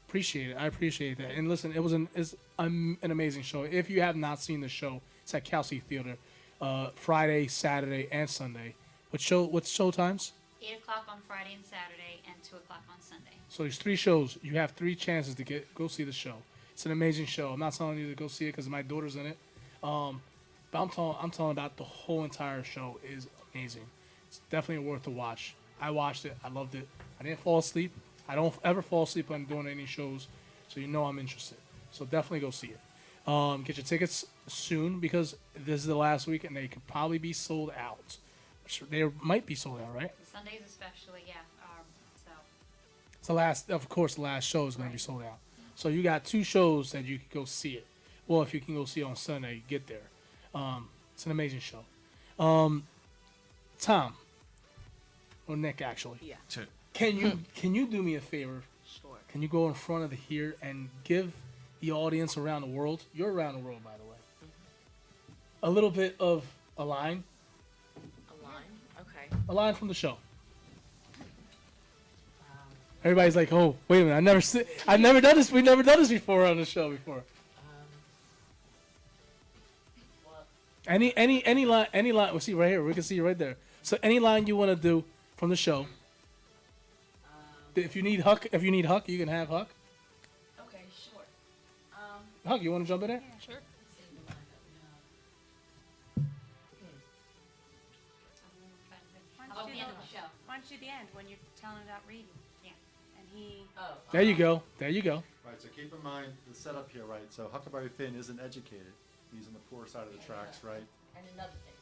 Appreciate it. I appreciate that. And listen, it's an amazing show. If you have not seen the show, it's at Kelsey Theater, Friday, Saturday, and Sunday. What's show times? 8 o'clock on Friday and Saturday, and 2 o'clock on Sunday. So there's 3 shows. You have 3 chances to go see the show. It's an amazing show. I'm not telling you to go see it because my daughter's in it. But I'm telling about the whole entire show is amazing. It's definitely worth the watch. I watched it. I loved it. I didn't fall asleep. I don't ever fall asleep when doing any shows, so I'm interested. So definitely go see it. Get your tickets soon because this is the last week and they could probably be sold out. They might be sold out, right? Sundays especially, yeah. So It's the last show is going to be sold out. So you got 2 shows that you can go see it. Well, if you can go see it on Sunday, get there. It's an amazing show. Tom, or Nick, actually. Yeah. Can you do me a favor? Sure. Can you go in front of the here and give the audience around the world, you're around the world, by the way, a little bit of a line? A line? Okay. A line from the show. Everybody's like, "Oh, wait a minute! I've never done this. We've never done this before on the show before." Any line. We see right here. We can see you right there. So any line you want to do from the show. If you need Huck, you can have Huck. Okay, sure. Huck, you want to jump in there? Sure. How about the end of the show? Why don't you do the end when you're telling about reading? Yeah. And he. There you go. There you go. Right, so keep in mind the setup here, right? So Huckleberry Finn isn't educated. He's on the poor side of the tracks, right? And another thing.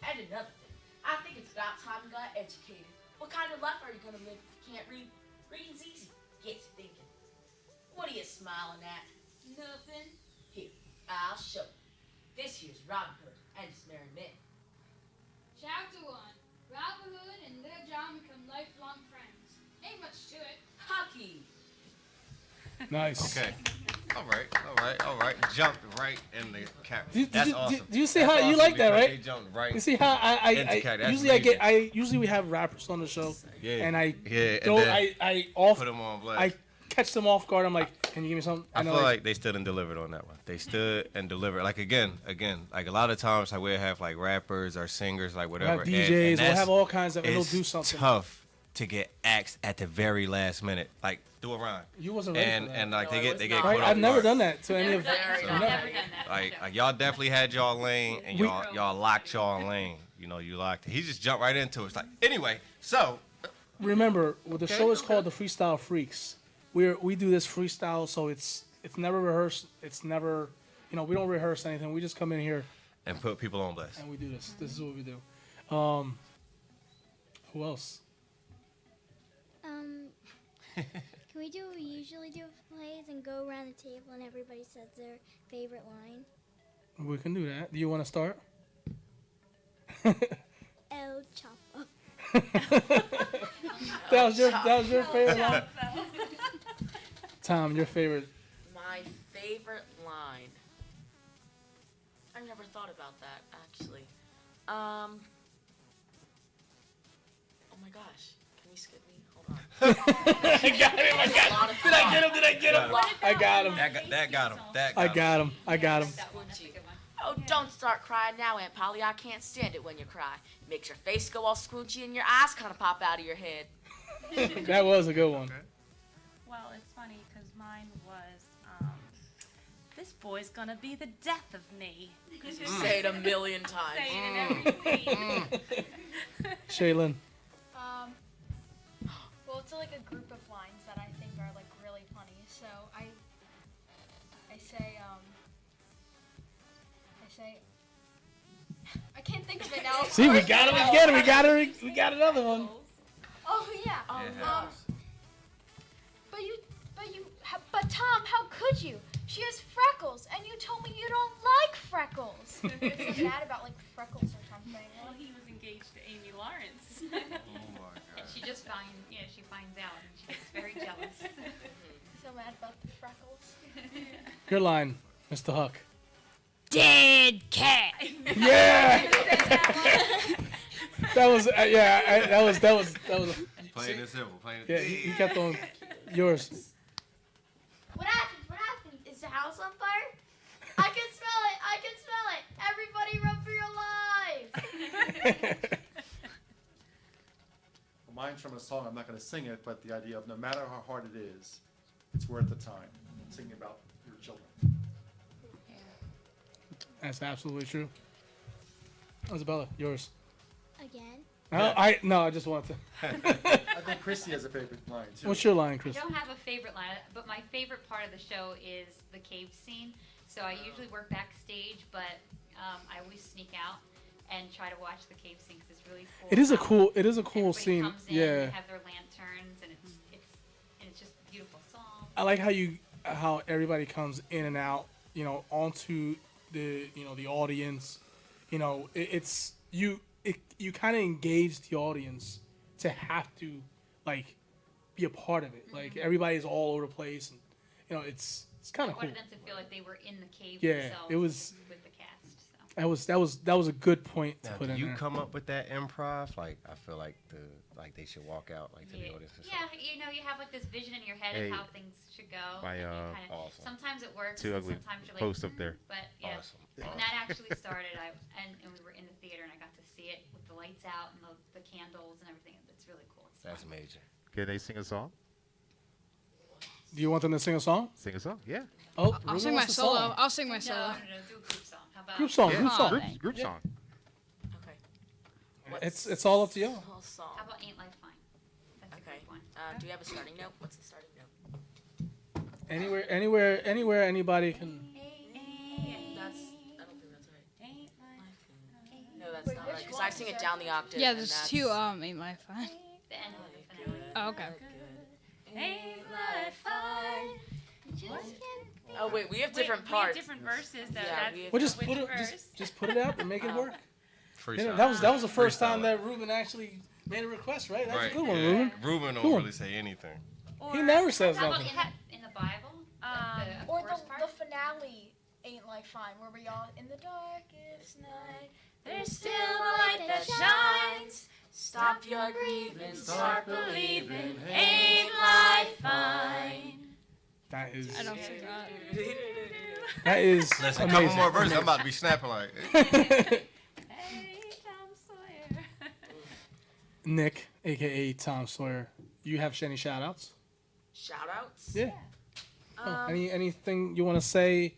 I think it's about time you got educated. What kind of life are you gonna live if you can't read? Reading's easy. Gets you thinking. What are you smiling at? Nothing. Here, I'll show you. This here's Robin Hood and his merry men. Chapter 1. Robin Hood and Little John become lifelong friends. Ain't much to it. Hockey. Nice. Okay. All right. Jumped right in the cat. That's awesome. Do you see That's how you awesome like that, because right? They jumped right. You see how into cat. That's usually we have rappers on the show, Yeah. and I Yeah, and go then I put them on blast. I catch them off guard. I'm like, can you give me something? I And feel they're like they stood and delivered on that one. They stood and delivered. Like again, like a lot of times, like we'll have like rappers or singers, like we'll whatever. have DJs, we'll that's- have all kinds of, and they'll it's do something. tough to get axed at the very last minute. Like do a rhyme. You wasn't ready And for that. and like No, they it was get not. caught off I've never guard. done that to any of. Very I've nice. never done that. Like y'all definitely had y'all lane, and We- y'all locked y'all lane. You know, you locked it. He just jumped right into it. It's like anyway. So Remember, well, the show is called the Freestyle Freaks. We do this freestyle, so it's never rehearsed. It's never, we don't rehearse anything. We just come in here and put people on blast. and we do this. This is what we do. Who else? Can we do what we usually do with plays and go around the table and everybody says their favorite line? We can do that. Do you want to start? El Chapo. That was your favorite line. Tom, your favorite. My favorite line. I never thought about that actually. Oh my gosh. Can you skip me? Hold on. I got him. Did I get him? I got him. That got him. I got him. That's a good one. Oh, don't start crying now, Aunt Polly. I can't stand it when you cry. Makes your face go all squoochy and your eyes kind of pop out of your head. That was a good one. Well, it's funny because mine was, this boy's gonna be the death of me. Because you say it a million times. Say it in every scene. Shaylin. Well, it's like a group of lines that I think are like really funny. So I say I can't think of it now. See, we got him again. We got another one. Oh yeah. Yeah. But Tom, how could you? She has freckles, and you told me you don't like freckles. It's so bad about like freckles or something. Well, he was engaged to Amy Lawrence. Oh my And she just she finds out and she gets very jealous. So mad about the freckles. Your line, Mr. Huck. Dead cat. Yeah. That was that was. Plain and simple. Yeah, he kept on. Yours. What happened? What happened? Is the house on fire? I can smell it. I can smell it. Everybody run for your lives. Well, mine's from a song. I'm not going to sing it, but the idea of no matter how hard it is, it's worth the time. Singing about your children. That's absolutely true. Isabella, yours. Again? I just wanted to. I think Christy has a favorite line too. What's your line, I Chris? don't have a favorite line, but my favorite part of the show is the cave scene. So I usually work backstage, but I always sneak out and try to watch the cave scene 'cause it's really cool. It is a how cool everybody scene. Comes in, Yeah. They have their lanterns, and it's just a beautiful song. I like how everybody comes in and out, onto the the audience. You kind of engage the audience to have to like be a part of it. Like everybody's all over the place, and it's kind I of cool. wanted them to feel like they were in the cave Yeah, themselves it was- with the cast. So. That was a good point to Now, put do in you there. come up with that improv? Like, I feel like they should walk out like to the Yeah, audience. And yeah, you have like this vision in your head Hey. of how things should go. My, and you kinda, awesome. sometimes it works. Two and ugly sometimes you're like, posts up there. But yeah, Awesome. when that actually started, and we were in the theater, and I got to see it with the lights out and the candles and everything. It's really cool. It's That's fun. major. Can they sing a song? Do you want them to sing a song? Sing a song, yeah. Oh, I'll Ruben sing my wants a solo. song. I'll sing my No, solo. no, do a group song. How about Group song. Yeah, Group song. group Yeah. song. Okay. It's all up to y'all. Whole song. How about Ain't Life Fine? That's a Okay. good one. Do we have a starting note? What's the starting note? Anywhere anybody can. That's. I don't think that's right. Ain't Life No, that's not right. Because I sing it down the octave. Yeah, and there's that's two Ain't Life Fine. the end of the finale. Oh, okay. Ain't life fine? Oh wait, we have Wait, different we parts. have different verses though. Yeah, That's we have- Well, just which put it. verse? Just put it out and make it work. Freestyle. You know, that was the first time Freestyle. that Ruben actually made a request, right? That's Right. a good one, yeah. Ruben. Ruben don't Cool. really say anything. He never says How about nothing. in the Bible? Like the Or chorus the part? finale ain't like fine, where we all in the darkest night. There's still a light that shines. Stop your grieving, start believing. Ain't life fine? That is. I don't sing that. That is Listen, a amazing. couple more verses. I'm about to be snapping like. Hey, Tom Sawyer. Nick, aka Tom Sawyer, you have any shout outs? Shout outs? Yeah. Anything you want to say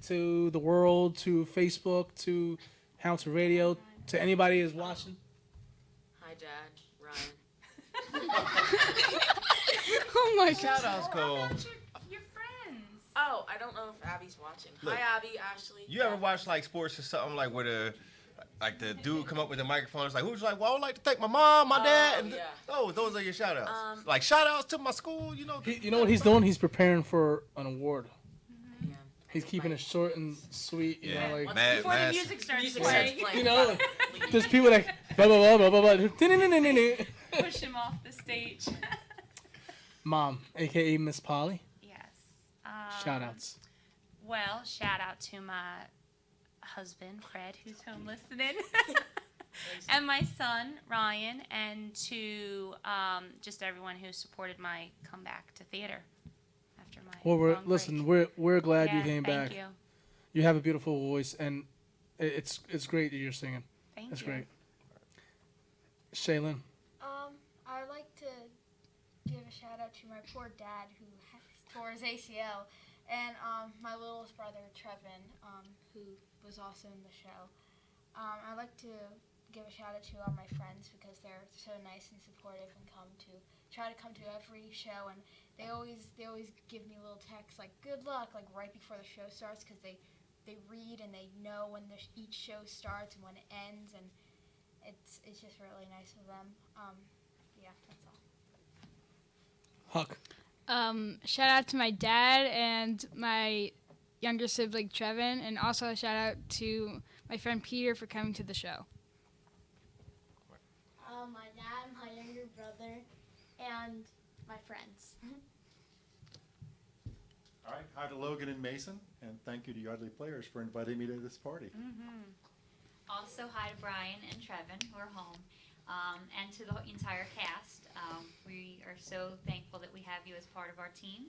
to the world, to Facebook, to How to Radio, to anybody who's watching? Hi, Dad. Ryan. Oh my god. Shout outs cool. Your friends. Oh, I don't know if Abby's watching. Look, Hi, Abby, Ashley. You ever watch like sports or something like where the dude come up with the microphone? It's like, who's like, well, I would like to thank my mom, my dad, and yeah. those are your shout outs. Like shout outs to my school, you know. You know what he's doing? He's preparing for an award. Yeah. He's keeping it short and sweet. You Yeah. know, like Mad- Before the mad- music starts Music playing, starts playing. you know, like, there's people like blah blah blah blah blah blah. push him off the stage. Mom, aka Miss Polly. Yes. Shout outs. Well, shout out to my husband, Fred, who's home listening, and my son, Ryan, and to just everyone who supported my comeback to theater after my Well, long listen, break. we're glad you Yeah, came thank back. You. You have a beautiful voice, and it's great that you're singing. Thank It's you. great. Shaylin. I'd like to give a shout out to my poor dad who tore his ACL, and my littlest brother Trevin, who was also in the show. I'd like to give a shout out to all my friends because they're so nice and supportive and try to come to every show, and they always give me little texts like good luck like right before the show starts because they read and they know when each show starts and when it ends, and it's just really nice of them. Yeah, that's all. Huck. Shout out to my dad and my younger sibling Trevin, and also a shout out to my friend Peter for coming to the show. My dad, my younger brother, and my friends. All right. Hi to Logan and Mason, and thank you to Yardley Players for inviting me to this party. Also, hi to Brian and Trevin, who are home, and to the entire cast. We are so thankful that we have you as part of our team,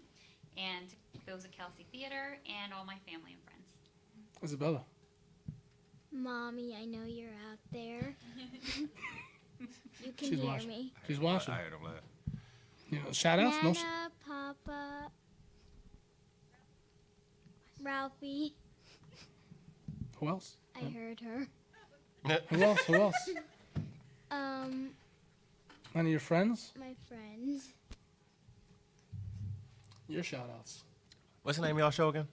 and to those at Kelsey Theater, and all my family and friends. Isabella. Mommy, I know you're out there. You can She's hear watching. me. She's watching. I heard him laugh. You know, shout outs? No. Nana, Papa, Ralphie. Who else? I heard her. Who else? Who else? None of your friends? My friends. Your shout outs. What's the name of y'all show again?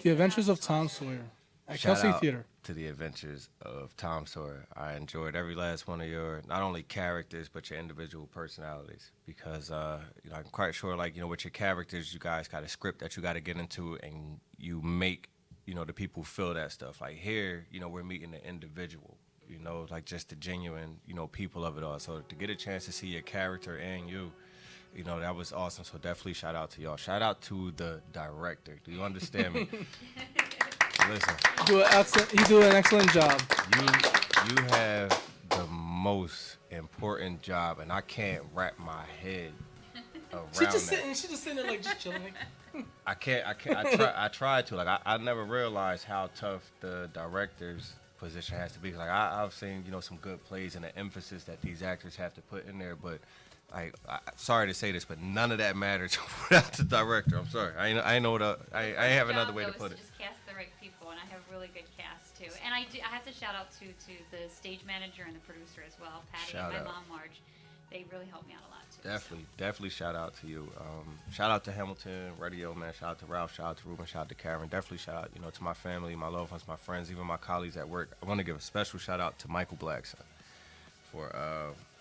The Adventures of Tom Sawyer at Shout Kelsey out Theater. to the Adventures of Tom Sawyer. I enjoyed every last one of your not only characters but your individual personalities because you know I'm quite sure like you know with your characters you guys got a script that you got to get into and you make you know the people feel that stuff. Like here you know we're meeting the individual. You know like just the genuine you know people of it all. So to get a chance to see your character and you know, that was awesome. So definitely shout out to y'all. Shout out to the director. Do you understand me? Listen. You do an excellent job. You have the most important job, and I can't wrap my head She's around just that. sitting. She's just sitting there like just chilling. Like, I can't. I tried to. Like I never realized how tough the director's position has to be. Like I've seen some good plays and the emphasis that these actors have to put in there. But sorry to say this, but none of that matters without the director. I'm sorry. I know what. I have another way to put it. Just cast the right people, and I have really good cast too. And I have to shout out to the stage manager and the producer as well, Patty Shout and out. my mom Marge. They really helped me out a lot too. Definitely shout out to you. Shout out to Hamilton Radio, man. Shout out to Ralph. Shout out to Ruben. Shout out to Karen. Definitely shout out, to my family, my loved ones, my friends, even my colleagues at work. I want to give a special shout out to Michael Blackson for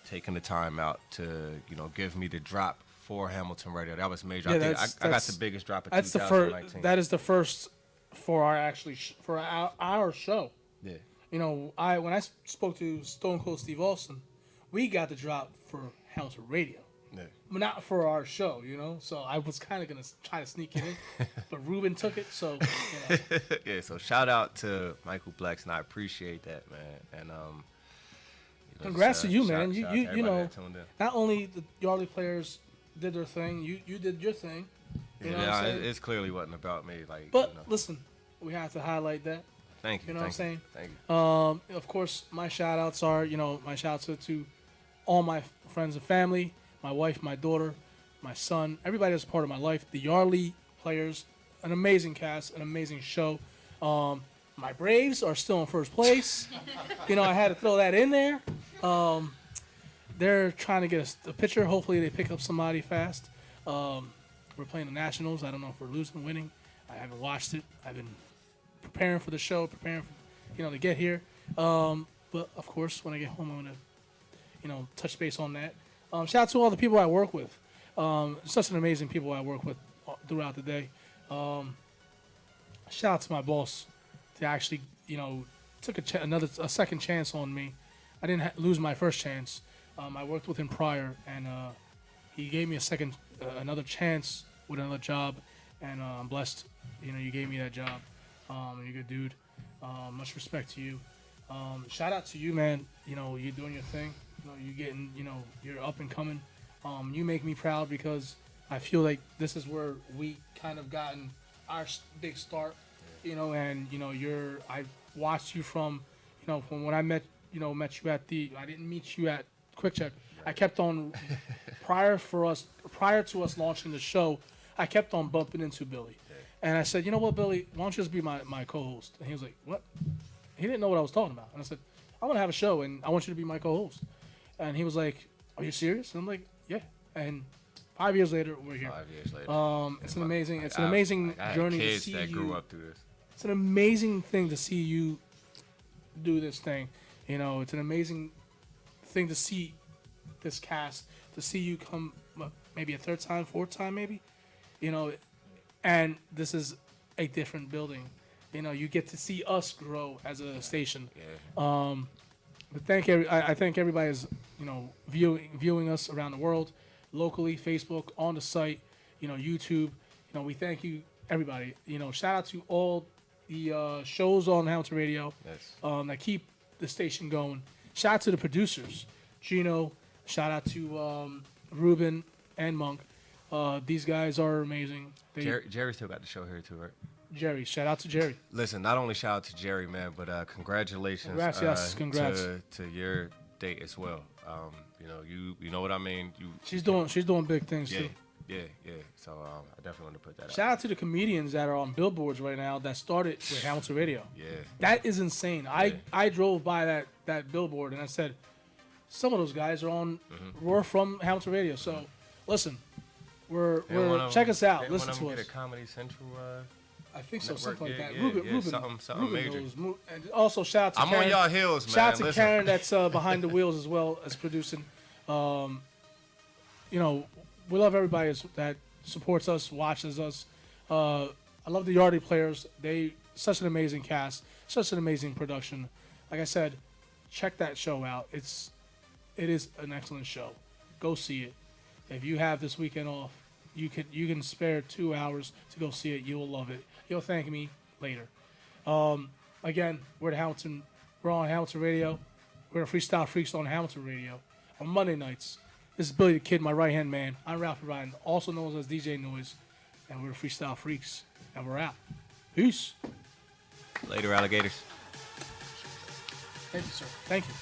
taking the time out to, give me the drop for Hamilton Radio. That was major. Yeah, I got the biggest drop of that's 2019. That is the first for our show. Yeah. When I spoke to Stone Cold Steve Austin, we got the drop for Hamilton Radio. Yeah. But not for our show, So I was kind of gonna try to sneak it in, but Ruben took it. So yeah. So shout out to Michael Blackson. I appreciate that, man. And congrats to you, man. shout out to You everybody know, that tuned in. not only the Yardley players did their thing, you did your thing. You know what I'm saying? It's clearly wasn't about me. Like, But listen, we have to highlight that. thank you. You know what I'm saying? Thank you. Of course, my shout outs are, my shout outs to all my friends and family, my wife, my daughter, my son, everybody that's part of my life, the Yardley players, an amazing cast, an amazing show. My Braves are still in first place. I had to throw that in there. They're trying to get a pitcher. Hopefully they pick up somebody fast. We're playing the Nationals. I don't know if we're losing, winning. I haven't watched it. I've been preparing for the show, preparing for, to get here. But of course, when I get home, I'm gonna, touch base on that. Shout out to all the people I work with. Such an amazing people I work with throughout the day. Shout out to my boss to actually, took a second chance on me. I didn't lose my first chance. I worked with him prior, and he gave me another chance with another job, and I'm blessed. You gave me that job. You're a good dude. Much respect to you. Shout out to you, man. You're doing your thing. You're up and coming. You make me proud because I feel like this is where we kind of gotten our big start. And I've watched you from when I met you at I didn't meet you at Quick Check. I kept on prior to us launching the show, I kept on bumping into Billy. And I said, you know what, Billy, why don't you just be my co-host? And he was like, what? He didn't know what I was talking about. And I said, I want to have a show, and I want you to be my co-host. And he was like, are you serious? And I'm like, yeah. And 5 years later, we're here. 5 years later. It's an amazing I had journey to kids see that you. grew up through this. It's an amazing thing to see you do this thing. It's an amazing thing to see this cast, to see you come maybe a third time, fourth time maybe. And this is a different building. You get to see us grow as a station. Yeah. But I thank everybody is viewing us around the world, locally, Facebook, on the site, YouTube. We thank you, everybody. Shout out to all the shows on Hamilton Radio that keep the station going. Shout out to the producers, Gino. Shout out to Ruben and Monk. These guys are amazing. Jerry still got the show here too, right? Jerry, shout out to Jerry. Listen, not only shout out to Jerry, man, but congratulations. Congrats. To your date as well. You know what I mean. She's doing big things too. Yeah. So I definitely want to put that out. Shout out to the comedians that are on billboards right now that started with Hamilton Radio. Yeah. That is insane. I drove by that billboard and I said, some of those guys are on. We're from Hamilton Radio. So listen, we're check us out. Listen to us. Get a Comedy Central. I think so, network. something like that. Yeah, Ruben, something major. knows. And also shout out to I'm Karen. on y'all heels, man. Shout out to Listen. Karen that's behind the wheels as well as producing. We love everybody that supports us, watches us. I love the Yardley players. They such an amazing cast, such an amazing production. Like I said, check that show out. It is an excellent show. Go see it. If you have this weekend off, you can spare 2 hours to go see it. You will love it. You'll thank me later. Again, we're on Hamilton Radio. We're at Freestyle Freaks on Hamilton Radio on Monday nights. This is Billy the Kid, my right-hand man. I'm Ralphie Ryan, also known as DJ Noise, and we're the Freestyle Freaks, and we're out. Peace. Later, alligators. Thank you, sir. Thank you.